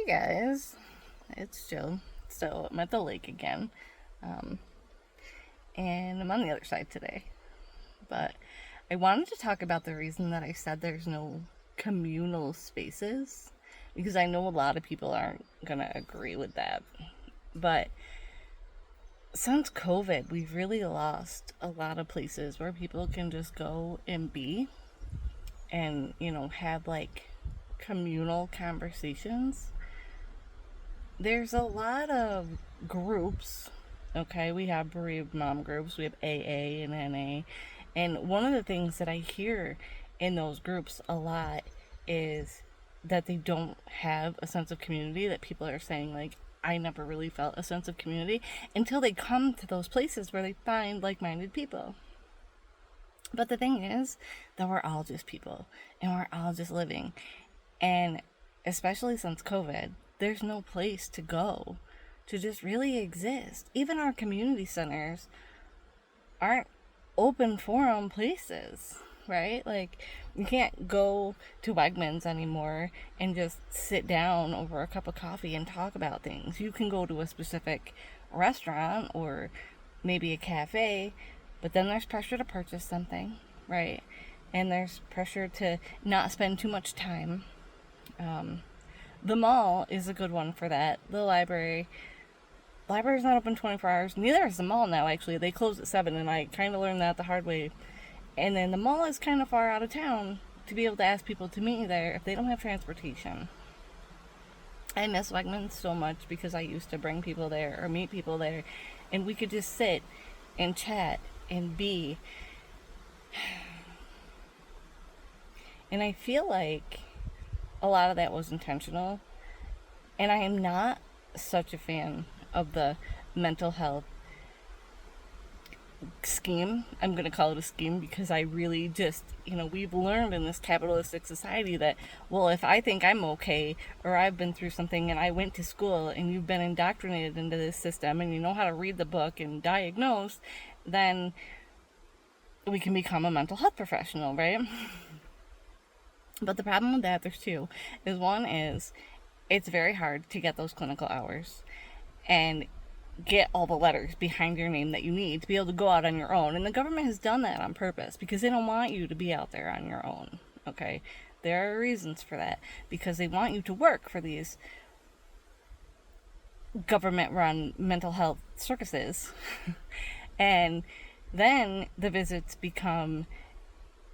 guys, it's Jill. So I'm at the lake again, um, and I'm on the other side today. But I wanted to talk about the reason that I said there's no communal spaces, because I know a lot of people aren't gonna agree with that. But since COVID, we've really lost a lot of places where people can just go and be and, have like communal conversations. There's a lot of groups. Okay, we have bereaved mom groups, we have AA and NA. And one of the things that I hear in those groups a lot is that they don't have a sense of community, that people are saying, like, I never really felt a sense of community until they come to those places where they find like minded people. But the thing is that we're all just people and we're all just living. And especially since COVID, there's no place to go to just really exist. Even our community centers aren't open forum places, right? Like, you can't go to Wegmans anymore and just sit down over a cup of coffee and talk about things. You can go to a specific restaurant or maybe a cafe, but then there's pressure to purchase something, right? And there's pressure to not spend too much time. The mall is a good one for that. The library's not open 24 hours. Neither is the mall now, actually. They close at 7, and I kind of learned that the hard way. And then the mall is kind of far out of town to be able to ask people to meet you there if they don't have transportation. I miss Wegmans so much because I used to bring people there or meet people there, and we could just sit and chat and be. And I feel like a lot of that was intentional. And I am not such a fan of the mental health scheme. I'm going to call it a scheme because I really just, we've learned in this capitalistic society that, well, if I think I'm okay or I've been through something and I went to school and you've been indoctrinated into this system and you know how to read the book and diagnose, then we can become a mental health professional, right? But the problem with that, there's two, is one is it's very hard to get those clinical hours and get all the letters behind your name that you need to be able to go out on your own. And the government has done that on purpose because they don't want you to be out there on your own, okay? There are reasons for that, because they want you to work for these government-run mental health circuses. And then the visits become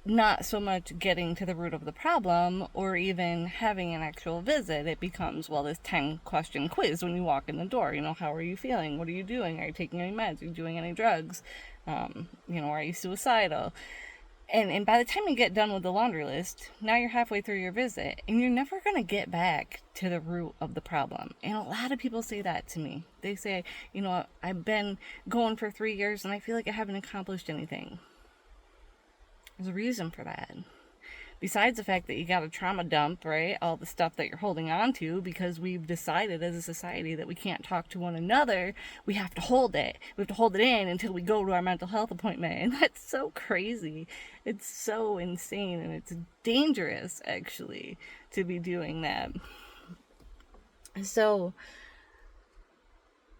not so much getting to the root of the problem or even having an actual visit. It becomes, well, this 10-question quiz when you walk in the door. How are you feeling? What are you doing? Are you taking any meds? Are you doing any drugs? Are you suicidal? And by the time you get done with the laundry list, now you're halfway through your visit, and you're never going to get back to the root of the problem. And a lot of people say that to me. They say, I've been going for 3 years, and I feel like I haven't accomplished anything. There's a reason for that. Besides the fact that you got a trauma dump, right? All the stuff that you're holding on to because we've decided as a society that we can't talk to one another. We have to hold it. We have to hold it in until we go to our mental health appointment. And that's so crazy. It's so insane, and it's dangerous, actually, to be doing that. So,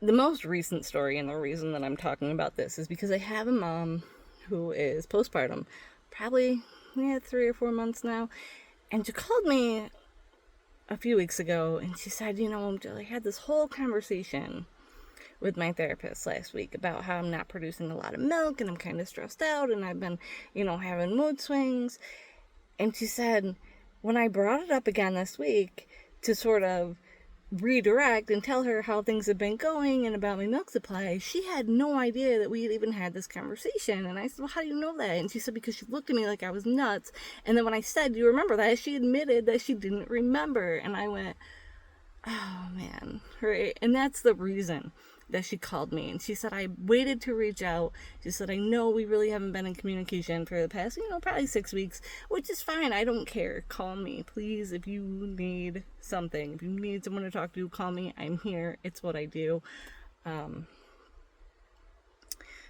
the most recent story, and the reason that I'm talking about this, is because I have a mom who is postpartum, probably 3 or 4 months now, and she called me a few weeks ago and she said, I had this whole conversation with my therapist last week about how I'm not producing a lot of milk and I'm kind of stressed out and I've been having mood swings. And she said, when I brought it up again this week to sort of redirect and tell her how things have been going and about my milk supply, she had no idea that we had even had this conversation. And I said, well, how do you know that? And she said, because she looked at me like I was nuts. And then when I said, do you remember that? She admitted that she didn't remember. And I went, oh man, right? And that's the reason that she called me. And she said, I waited to reach out. She said, I know we really haven't been in communication for the past, probably 6 weeks, which is fine. I don't care. Call me, please. If you need something, if you need someone to talk to, call me. I'm here. It's what I do.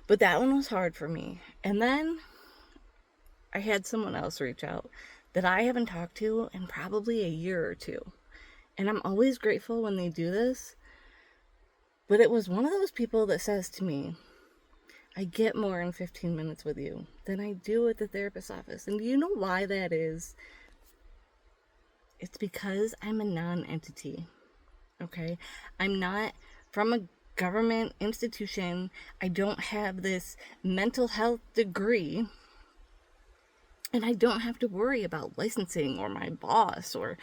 But that one was hard for me. And then I had someone else reach out that I haven't talked to in probably a year or two. And I'm always grateful when they do this. But it was one of those people that says to me, I get more in 15 minutes with you than I do at the therapist's office. And do you know why that is? It's because I'm a non-entity, okay? I'm not from a government institution. I don't have this mental health degree. And I don't have to worry about licensing or my boss or,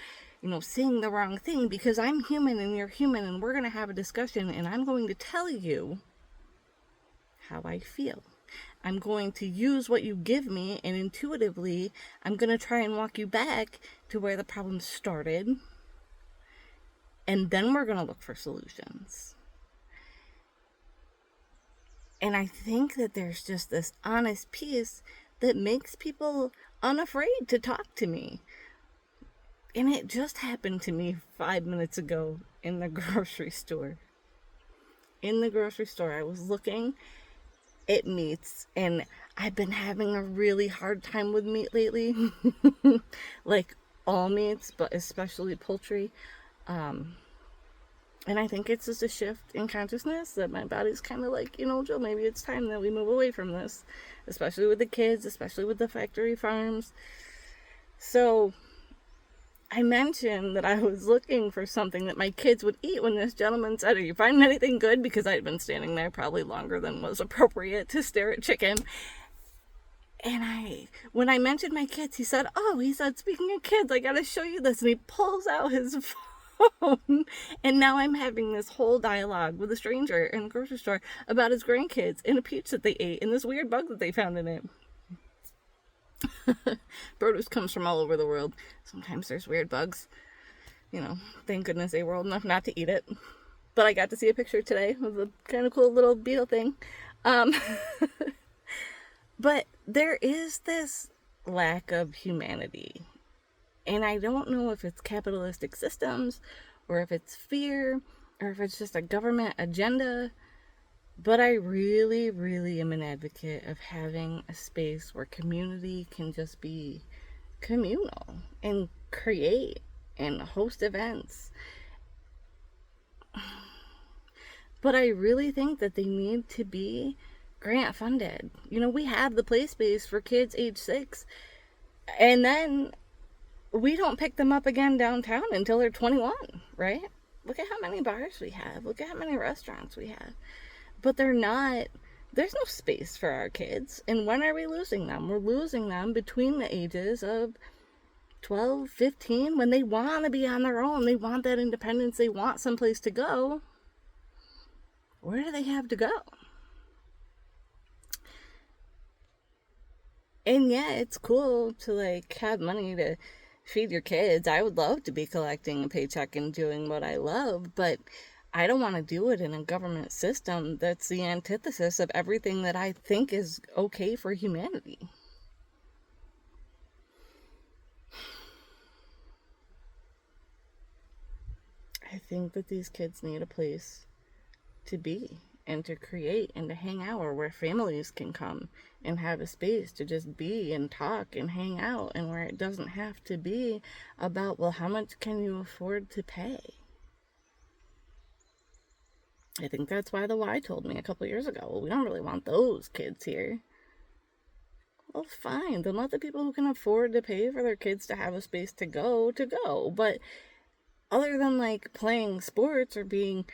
saying the wrong thing, because I'm human and you're human and we're going to have a discussion and I'm going to tell you how I feel. I'm going to use what you give me, and intuitively, I'm going to try and walk you back to where the problem started. And then we're going to look for solutions. And I think that there's just this honest piece that makes people unafraid to talk to me. And it just happened to me 5 minutes ago in the grocery store. In the grocery store, I was looking at meats, and I've been having a really hard time with meat lately. Like all meats, but especially poultry. And I think it's just a shift in consciousness that my body's kind of like, Joe, maybe it's time that we move away from this, especially with the kids, especially with the factory farms. So I mentioned that I was looking for something that my kids would eat when this gentleman said, are you finding anything good? Because I'd been standing there probably longer than was appropriate to stare at chicken. And when I mentioned my kids, he said, speaking of kids, I got to show you this. And he pulls out his phone. And now I'm having this whole dialogue with a stranger in the grocery store about his grandkids and a peach that they ate and this weird bug that they found in it. Produce comes from all over the world. Sometimes there's weird bugs. Thank goodness they were old enough not to eat it. But I got to see a picture today of a kind of cool little beetle thing. But there is this lack of humanity. And I don't know if it's capitalistic systems, or if it's fear, or if it's just a government agenda. But I really, really am an advocate of having a space where community can just be communal and create and host events. But I really think that they need to be grant funded. We have the play space for kids age 6, and then we don't pick them up again downtown until they're 21, right? Look at how many bars we have. Look at how many restaurants we have. But there's no space for our kids. And when are we losing them? We're losing them between the ages of 12, 15, when they want to be on their own. They want that independence. They want someplace to go. Where do they have to go? And yeah, it's cool to have money to feed your kids. I would love to be collecting a paycheck and doing what I love, but I don't want to do it in a government system that's the antithesis of everything that I think is okay for humanity. I think that these kids need a place to be and to create and to hang out, or where families can come and have a space to just be and talk and hang out, and where it doesn't have to be about, well, how much can you afford to pay? I think that's why the Y told me a couple years ago, well, we don't really want those kids here. Well, fine, then let the people who can afford to pay for their kids to have a space to go. But other than playing sports or being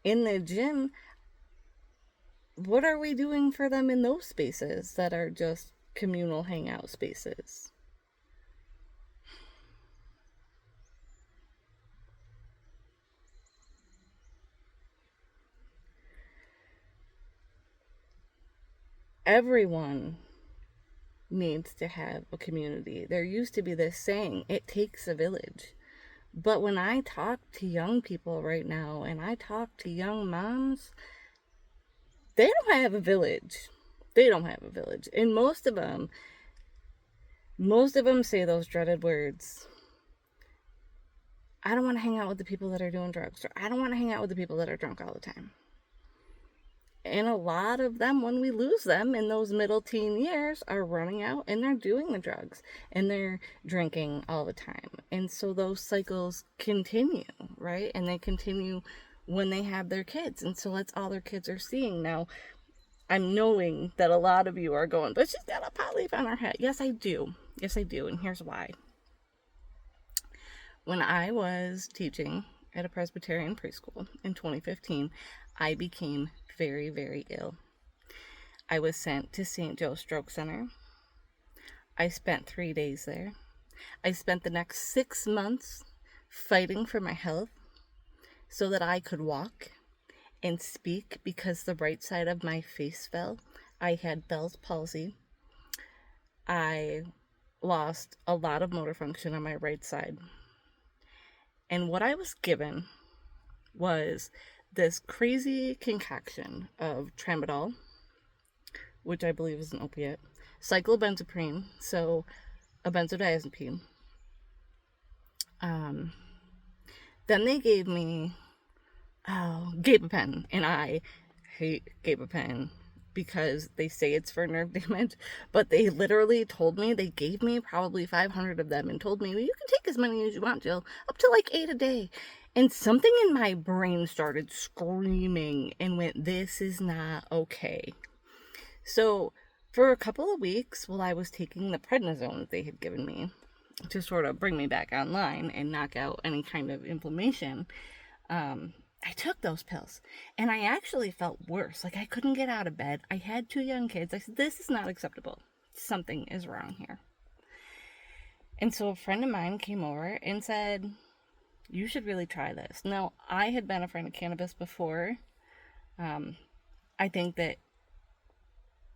in the gym, what are we doing for them in those spaces that are just communal hangout spaces? Everyone needs to have a community. There used to be this saying, it takes a village. But when I talk to young people right now, and I talk to young moms, they don't have a village. They don't have a village. And most of them say those dreaded words. I don't want to hang out with the people that are doing drugs, or I don't want to hang out with the people that are drunk all the time. And a lot of them, when we lose them in those middle teen years, are running out and they're doing the drugs and they're drinking all the time. And so those cycles continue, right? And they continue when they have their kids. And so that's all their kids are seeing. Now, I'm knowing that a lot of you are going, but she's got a pot leaf on her head. Yes, I do. Yes, I do. And here's why. When I was teaching at a Presbyterian preschool in 2015, I became very, very ill. I was sent to St. Joe Stroke Center. I spent 3 days there. I spent the next 6 months fighting for my health so that I could walk and speak because the right side of my face fell. I had Bell's palsy. I lost a lot of motor function on my right side. And what I was given was this crazy concoction of tramadol, which I believe is an opiate, cyclobenzaprine, so a benzodiazepine. Then they gave me gabapentin, and I hate gabapentin because they say it's for nerve damage, but they literally told me, they gave me probably 500 of them and told me, well, you can take as many as you want, Jill, up to like 8 a day. And something in my brain started screaming and went, this is not okay. So for a couple of weeks while I was taking the prednisone that they had given me to sort of bring me back online and knock out any kind of inflammation, I took those pills and I actually felt worse. Like I couldn't get out of bed. I had 2 young kids. I said, this is not acceptable. Something is wrong here. And so a friend of mine came over and said, you should really try this. Now, I had been a friend of cannabis before. I think that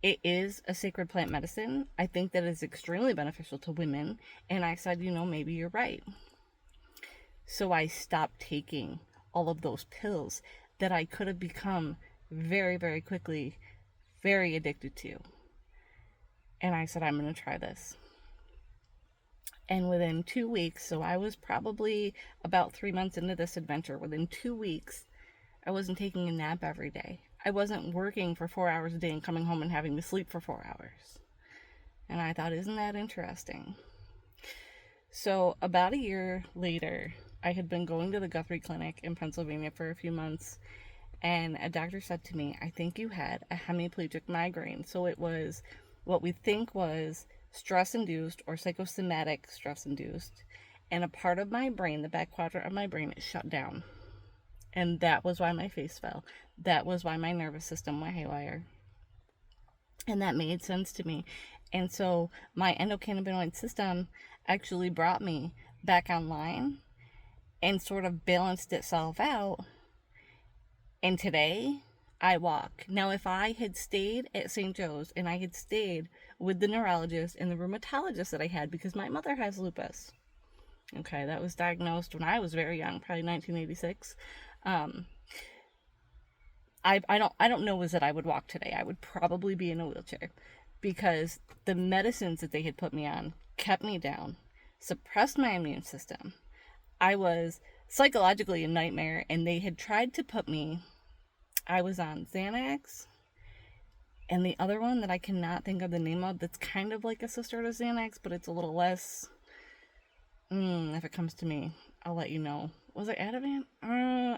it is a sacred plant medicine. I think that it's extremely beneficial to women. And I said, maybe you're right. So I stopped taking all of those pills that I could have become very, very quickly very addicted to. And I said, I'm going to try this. And within 2 weeks, so I was probably about 3 months into this adventure, within 2 weeks, I wasn't taking a nap every day. I wasn't working for 4 hours a day and coming home and having to sleep for 4 hours. And I thought, isn't that interesting? So about a year later, I had been going to the Guthrie Clinic in Pennsylvania for a few months, and a doctor said to me, I think you had a hemiplegic migraine. So it was what we think was stress-induced or psychosomatic stress-induced, and a part of my brain, the back quadrant of my brain, is shut down. And that was why my face fell. That was why my nervous system went haywire. And that made sense to me. And so my endocannabinoid system actually brought me back online and sort of balanced itself out. And today, I walk. Now, if I had stayed at St. Joe's and I had stayed with the neurologist and the rheumatologist that I had, because my mother has lupus. Okay, that was diagnosed when I was very young, probably 1986. I don't know is that I would walk today. I would probably be in a wheelchair because the medicines that they had put me on kept me down, suppressed my immune system. I was psychologically a nightmare, and they had tried to put me, I was on Xanax, and the other one that I cannot think of the name of, that's kind of like a sister to Xanax, but it's a little less, if it comes to me, I'll let you know. Was it Ativan?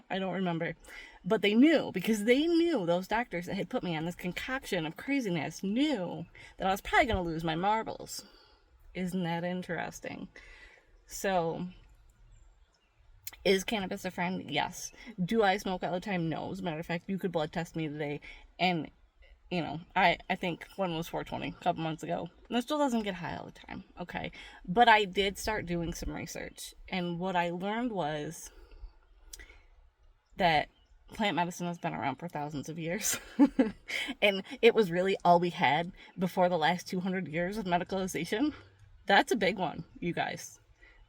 I don't remember. But they knew, because they knew, those doctors that had put me on this concoction of craziness knew that I was probably going to lose my marbles. Isn't that interesting? So, is cannabis a friend? Yes. Do I smoke all the time? No. As a matter of fact, you could blood test me today, and I think one was 420 a couple months ago. And it still doesn't get high all the time, okay? But I did start doing some research, and what I learned was that plant medicine has been around for thousands of years. And it was really all we had before the last 200 years of medicalization. That's a big one, you guys.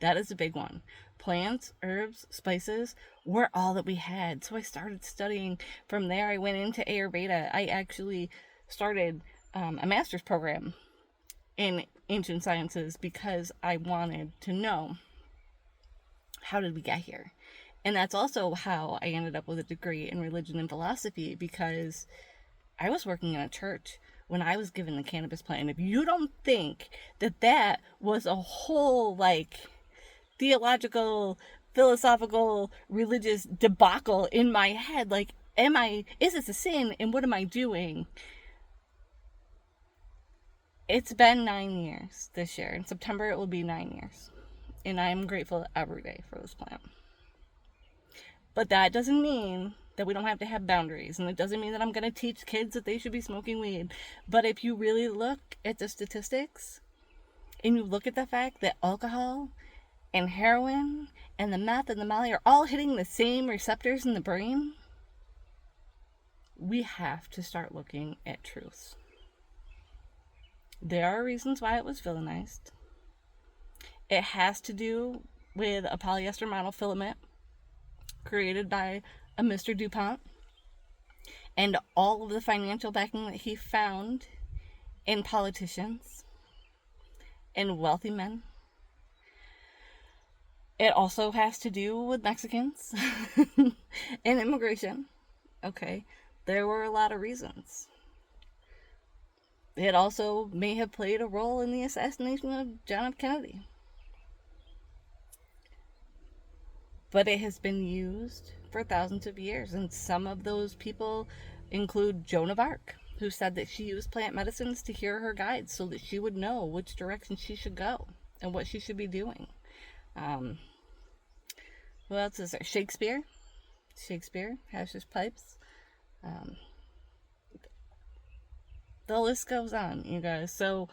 That is a big one. Plants, herbs, spices were all that we had. So I started studying. From there, I went into Ayurveda. I actually started a master's program in ancient sciences because I wanted to know, how did we get here? And that's also how I ended up with a degree in religion and philosophy, because I was working in a church when I was given the cannabis plant. And if you don't think that that was a whole, like, theological, philosophical, religious debacle in my head, like, is this a sin and what am I doing? It's been 9 years this year. In September, it will be 9 years. And I am grateful every day for this plant. But that doesn't mean that we don't have to have boundaries. And it doesn't mean that I'm going to teach kids that they should be smoking weed. But if you really look at the statistics, and you look at the fact that alcohol and heroin and the meth and the molly are all hitting the same receptors in the brain, we have to start looking at truths. There are reasons why it was villainized. It has to do with a polyester monofilament created by a Mr. DuPont and all of the financial backing that he found in politicians and wealthy men. It also has to do with Mexicans and immigration. Okay, there were a lot of reasons. It also may have played a role in the assassination of John F. Kennedy. But it has been used for thousands of years, and some of those people include Joan of Arc, who said that she used plant medicines to hear her guides so that she would know which direction she should go and what she should be doing. Who else is there? Shakespeare has his pipes. The list goes on, you guys. So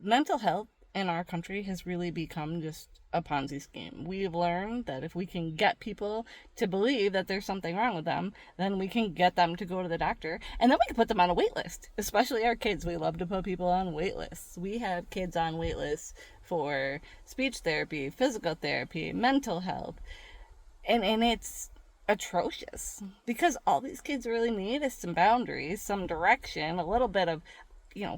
mental health in our country has really become just a Ponzi scheme. We've learned that if we can get people to believe that there's something wrong with them, then we can get them to go to the doctor, and then we can put them on a wait list. Especially our kids. We love to put people on wait lists. We have kids on wait lists for speech therapy, physical therapy, mental health, and it's atrocious, because all these kids really need is some boundaries, some direction, a little bit of,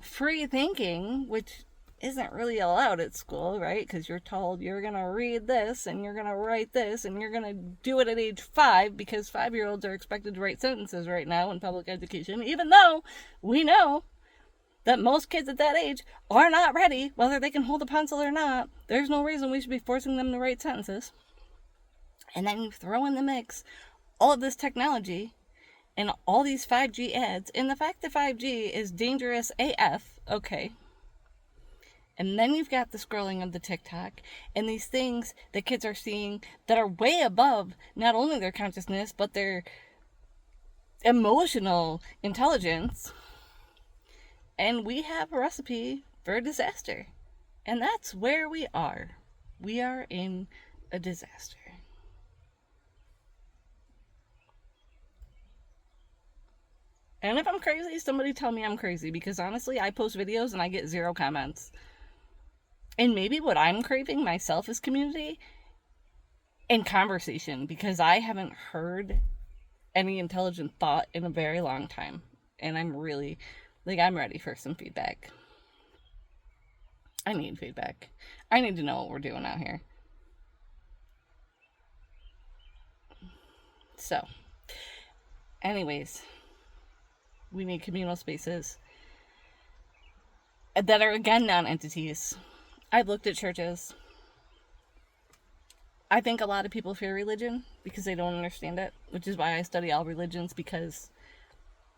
free thinking, which isn't really allowed at school, right? Because you're told you're going to read this and you're going to write this and you're going to do it at age 5, because 5-year-olds are expected to write sentences right now in public education, even though we know that most kids at that age are not ready, whether they can hold a pencil or not. There's no reason we should be forcing them to write sentences. And then you throw in the mix all of this technology and all these 5G ads, and the fact that 5G is dangerous AF, okay. And then you've got the scrolling of the TikTok and these things that kids are seeing that are way above not only their consciousness, but their emotional intelligence. And we have a recipe for disaster. And that's where we are. We are in a disaster. And if I'm crazy, somebody tell me I'm crazy, because honestly, I post videos and I get 0 comments. And maybe what I'm craving myself is community and conversation, because I haven't heard any intelligent thought in a very long time. And I'm really, I'm ready for some feedback. I need feedback. I need to know what we're doing out here. So, anyways, we need communal spaces that are, again, non-entities. I've looked at churches. I think a lot of people fear religion because they don't understand it, which is why I study all religions, because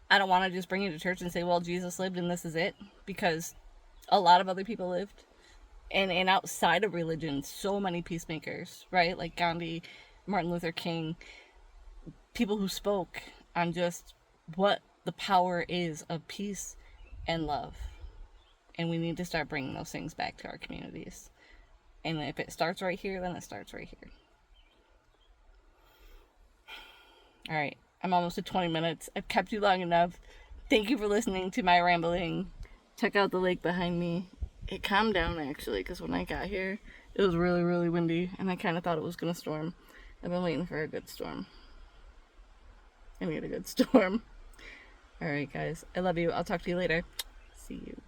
I don't want to just bring you to church and say, well, Jesus lived and this is it, because a lot of other people lived. And outside of religion, so many peacemakers, right? Like Gandhi, Martin Luther King, people who spoke on just what the power is of peace and love. And we need to start bringing those things back to our communities. And if it starts right here, then it starts right here. All right, I'm almost at 20 minutes. I've kept you long enough. Thank you for listening to my rambling. Check out the lake behind me. It calmed down, actually, because when I got here, it was really, really windy, and I kind of thought it was going to storm. I've been waiting for a good storm. I need a good storm. All right, guys. I love you. I'll talk to you later. See you.